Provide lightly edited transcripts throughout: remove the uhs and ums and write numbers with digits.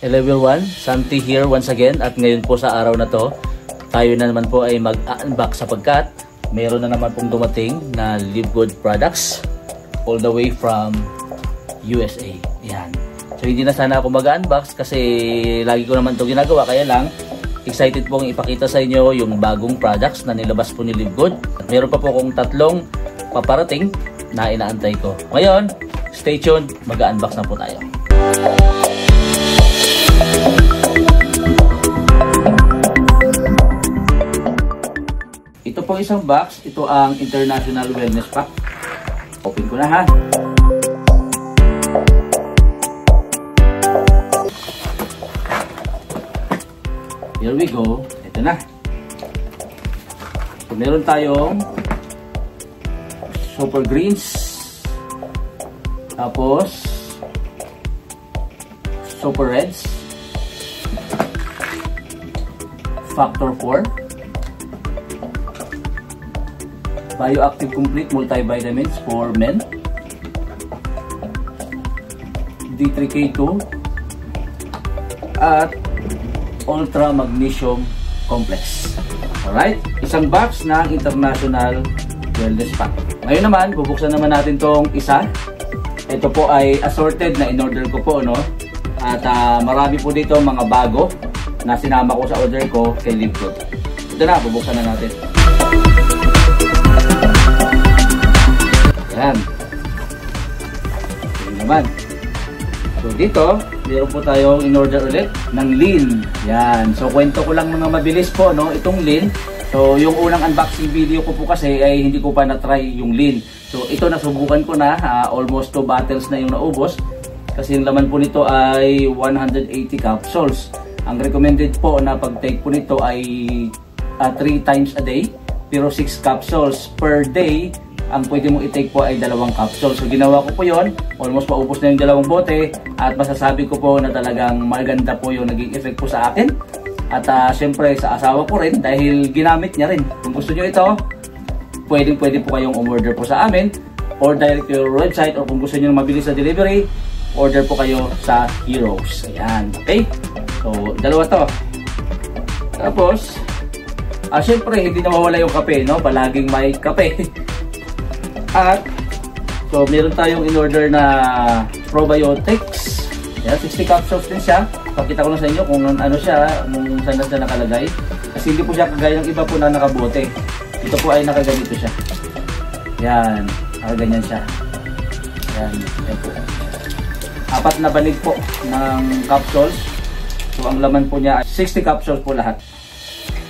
Level 1, Santi here once again. At ngayon po sa araw na to, tayo na naman po ay mag-unbox sapagkat meron na naman pong dumating na Live Good products all the way from USA. Yan. So hindi na sana ako mag-unbox kasi lagi ko naman ito ginagawa. Kaya lang, excited pong ipakita sa inyo yung bagong products na nilabas po ni Live Good. At meron pa po akong tatlong paparating na inaantay ko. Ngayon, stay tuned. Mag-unbox na po tayo. Ito po isang box. Ito ang International Wellness Pack. Open ko na ha. Here we go. Ito na. So, meron tayong Super Greens. Tapos Super Reds. Factor 4. Bioactive Complete Multivitamins for Men. D3K2. At Ultra Magnesium Complex. Alright? Isang box ng International Wellness Pack. Ngayon naman, bubuksan naman natin tong isa. Ito po ay assorted na in-order ko po, no? At marami po dito mga bago na sinama ko sa order ko kay Live Good. Ito na, bubuksan na natin. Yan. Ito naman. So dito, meron po tayong in-order ulit ng Lean. Yan. So kwento ko lang mga mabilis po, no? Itong Lean. So yung unang unboxing video ko po kasi ay hindi ko pa na-try yung Lean. So ito nasubukan ko na. Almost 2 bottles na yung naubos. Kasi yung laman po nito ay 180 capsules. Ang recommended po na pag-take po nito ay 3 times a day. Pero 6 capsules per day. Ang pwede mong i-take po ay 2 capsules. So ginawa ko po yon. Almost maubos na yung 2 bote. At masasabi ko po na talagang maganda po yung naging effect po sa akin. At syempre sa asawa ko rin dahil ginamit niya rin. Kung gusto nyo ito, pwede po kayong umorder po sa amin. Or direct to your website. Or kung gusto nyo mabilis na delivery, order po kayo sa Heroes. Ayan. Okay? So, 2 to. Tapos, syempre hindi nawawala yung kape, no? Palaging may kape. At so meron tayong in-order na probiotics. Yan, 60 capsules din siya. Pakita ko na sa inyo kung ano siya, kung saan na siya nakalagay. Kasi hindi po siya kagaya ng iba po na nakabote. Ito po ay nakaganito siya. Yan, nakaganyan siya. Yan, yan po. 4 na banig po ng capsules. So ang laman po niya ay 60 capsules po lahat.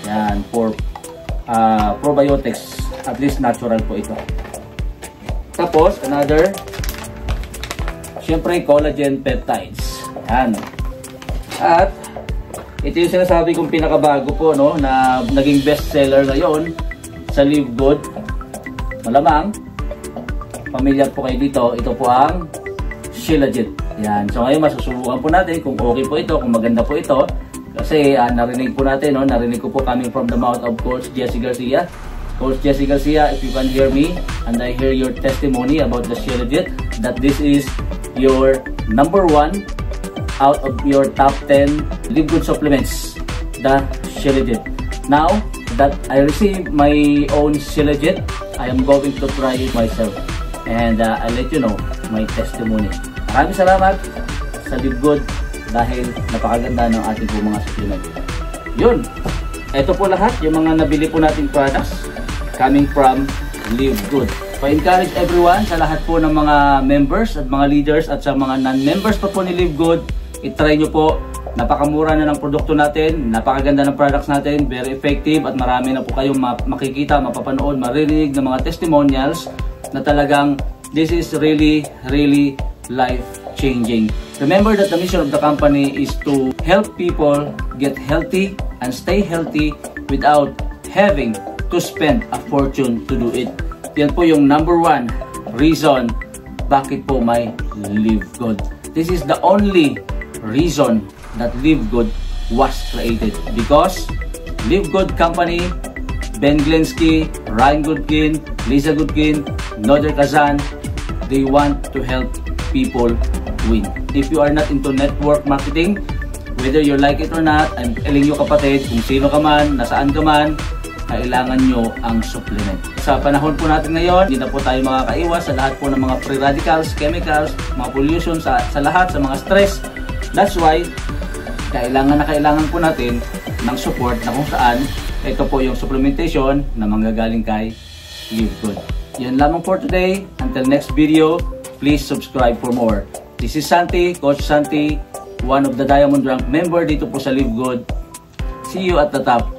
Yan, for probiotics. At least natural po ito. Tapos, another, syempre, collagen peptides. Yan. At, ito yung sinasabi kong pinakabago po, no, na naging bestseller ngayon sa Live Good. Malamang, pamilyar po kayo dito. Ito po ang Shilajit. Yan. So, ngayon, masusubukan po natin kung okay po ito, kung maganda po ito. Kasi, narinig po natin, no, narinig ko po coming from the mouth of Coach Jessie Garcia. Coach Jessie Garcia, if you can hear me and I hear your testimony about the Shilajit, that this is your number 1 out of your top 10 Live Good supplements, the Shilajit. Now that I received my own Shilajit, I am going to try it myself and I'll let you know my testimony. Maraming salamat sa Live Good dahil napakaganda ng ating po mga supplement. Yun! Ito po lahat, yung mga nabili po nating products coming from Live Good. Pa-encourage everyone sa lahat po ng mga members at mga leaders at sa mga non-members pa po ni Live Good, itry nyo po. Napakamura na ng produkto natin, napakaganda ng products natin, very effective at marami na po kayong makikita, mapapanood, maririnig ng mga testimonials na talagang this is really life-changing. Remember that the mission of the company is to help people get healthy and stay healthy without having to spend a fortune to do it. Yan po yung number 1 reason bakit po may Live Good. This is the only reason that Live Good was created. Because Live Good Company, Ben Glinsky, Ryan Goodkin, Lisa Goodkin, Noder Kazan, they want to help people win. If you are not into network marketing, whether you like it or not, I'm telling you kapatid, kung sino ka man, nasaan ka man, kailangan nyo ang supplement. Sa panahon po natin ngayon, hindi na po tayo makakaiwas sa lahat po ng mga free radicals, chemicals, mga pollution, sa lahat, sa mga stress. That's why, kailangan po natin ng support na kung saan ito po yung supplementation na manggagaling kay Live Good. Yan lamang for today. Until next video, please subscribe for more. This is Santi, Coach Santi, one of the Diamond Rank member dito po sa Live Good. See you at the top.